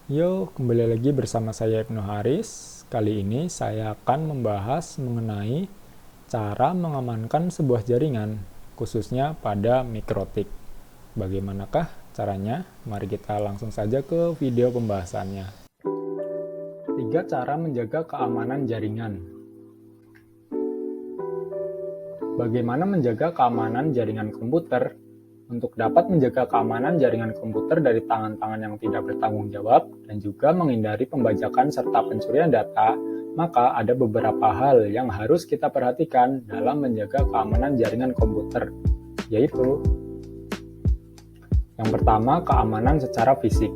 Yo, kembali lagi bersama saya Ibnu Haris. Kali ini saya akan membahas mengenai cara mengamankan sebuah jaringan, khususnya pada mikrotik. Bagaimanakah caranya? Mari kita langsung saja ke video pembahasannya. 3 cara menjaga keamanan jaringan. Bagaimana menjaga keamanan jaringan komputer? Untuk dapat menjaga keamanan jaringan komputer dari tangan-tangan yang tidak bertanggung jawab dan juga menghindari pembajakan serta pencurian data, maka ada beberapa hal yang harus kita perhatikan dalam menjaga keamanan jaringan komputer, yaitu yang pertama, keamanan secara fisik.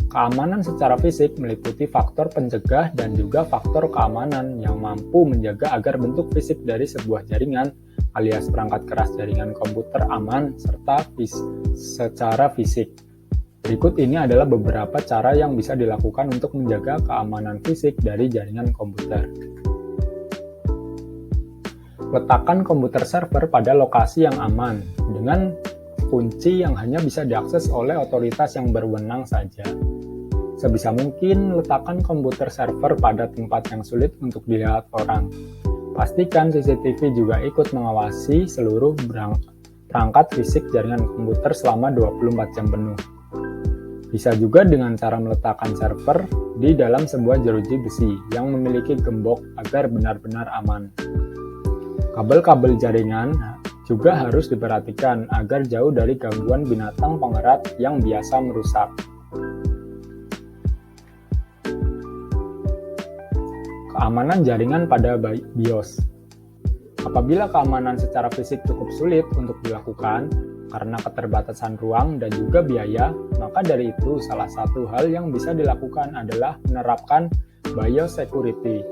Keamanan secara fisik meliputi faktor pencegah dan juga faktor keamanan yang mampu menjaga agar bentuk fisik dari sebuah jaringan alias perangkat keras jaringan komputer aman serta secara fisik. Berikut ini adalah beberapa cara yang bisa dilakukan untuk menjaga keamanan fisik dari jaringan komputer. Letakkan komputer server pada lokasi yang aman dengan kunci yang hanya bisa diakses oleh otoritas yang berwenang saja. Sebisa mungkin, letakkan komputer server pada tempat yang sulit untuk dilihat orang. Pastikan CCTV juga ikut mengawasi seluruh perangkat fisik jaringan komputer selama 24 jam penuh. Bisa juga dengan cara meletakkan server di dalam sebuah jeruji besi yang memiliki gembok agar benar-benar aman. Kabel-kabel jaringan juga harus diperhatikan agar jauh dari gangguan binatang pengerat yang biasa merusak. Keamanan jaringan pada BIOS. Apabila keamanan secara fisik cukup sulit untuk dilakukan karena keterbatasan ruang dan juga biaya, maka dari itu salah satu hal yang bisa dilakukan adalah menerapkan BIOS security.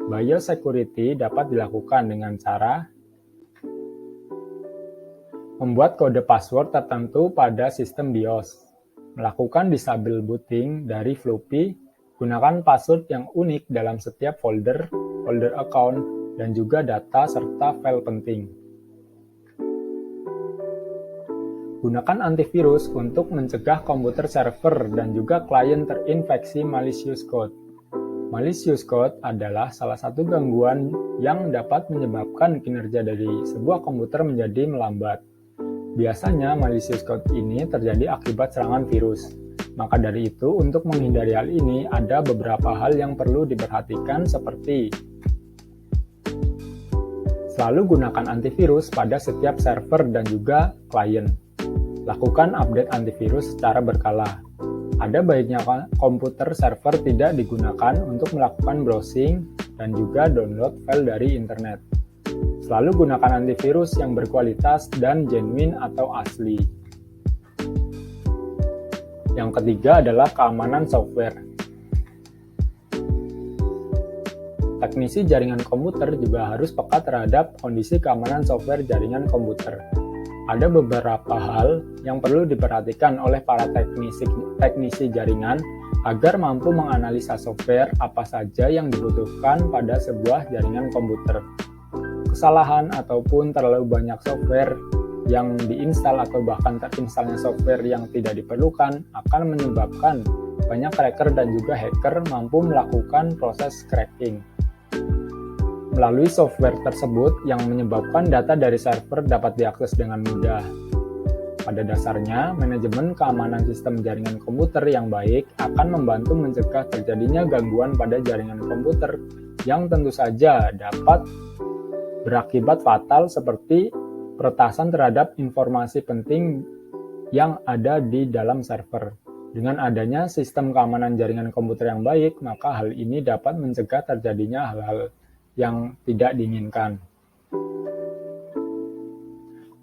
BIOS security dapat dilakukan dengan cara membuat kode password tertentu pada sistem BIOS, melakukan disable booting dari floppy, gunakan password yang unik dalam setiap folder account, dan juga data serta file penting. Gunakan antivirus untuk mencegah komputer server dan juga klien terinfeksi malicious code. Malicious code adalah salah satu gangguan yang dapat menyebabkan kinerja dari sebuah komputer menjadi melambat. Biasanya malicious code ini terjadi akibat serangan virus. Maka dari itu, untuk menghindari hal ini, ada beberapa hal yang perlu diperhatikan seperti selalu gunakan antivirus pada setiap server dan juga klien. Lakukan update antivirus secara berkala. Ada baiknya komputer server tidak digunakan untuk melakukan browsing dan juga download file dari internet. Selalu gunakan antivirus yang berkualitas dan genuine atau asli. Yang ketiga adalah keamanan software. Teknisi jaringan komputer juga harus peka terhadap kondisi keamanan software jaringan komputer. Ada beberapa hal yang perlu diperhatikan oleh para teknisi jaringan agar mampu menganalisa software apa saja yang dibutuhkan pada sebuah jaringan komputer. Kesalahan ataupun terlalu banyak software yang diinstal atau bahkan terinstalnya software yang tidak diperlukan akan menyebabkan banyak cracker dan juga hacker mampu melakukan proses cracking melalui software tersebut yang menyebabkan data dari server dapat diakses dengan mudah. Pada dasarnya, manajemen keamanan sistem jaringan komputer yang baik akan membantu mencegah terjadinya gangguan pada jaringan komputer yang tentu saja dapat berakibat fatal seperti peretasan terhadap informasi penting yang ada di dalam server. Dengan adanya sistem keamanan jaringan komputer yang baik, maka hal ini dapat mencegah terjadinya hal-hal yang tidak diinginkan.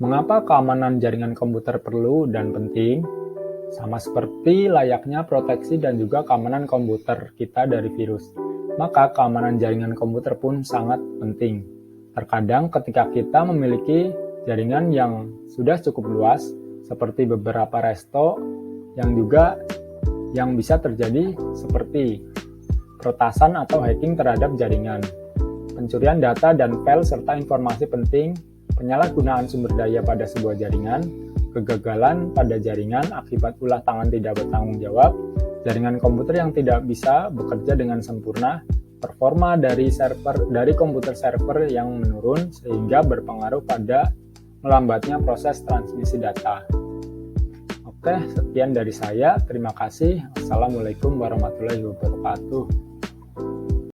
Mengapa keamanan jaringan komputer perlu dan penting? Sama seperti layaknya proteksi dan juga keamanan komputer kita dari virus, maka keamanan jaringan komputer pun sangat penting. Terkadang ketika kita memiliki jaringan yang sudah cukup luas, seperti beberapa resto, yang bisa terjadi seperti peretasan atau hacking terhadap jaringan, pencurian data dan file serta informasi penting, penyalahgunaan sumber daya pada sebuah jaringan, kegagalan pada jaringan akibat ulah tangan tidak bertanggung jawab, Jaringan komputer yang tidak bisa bekerja dengan sempurna, performa dari komputer server yang menurun sehingga berpengaruh pada melambatnya proses transmisi data. Oke, sekian dari saya. Terima kasih. Assalamualaikum warahmatullahi wabarakatuh.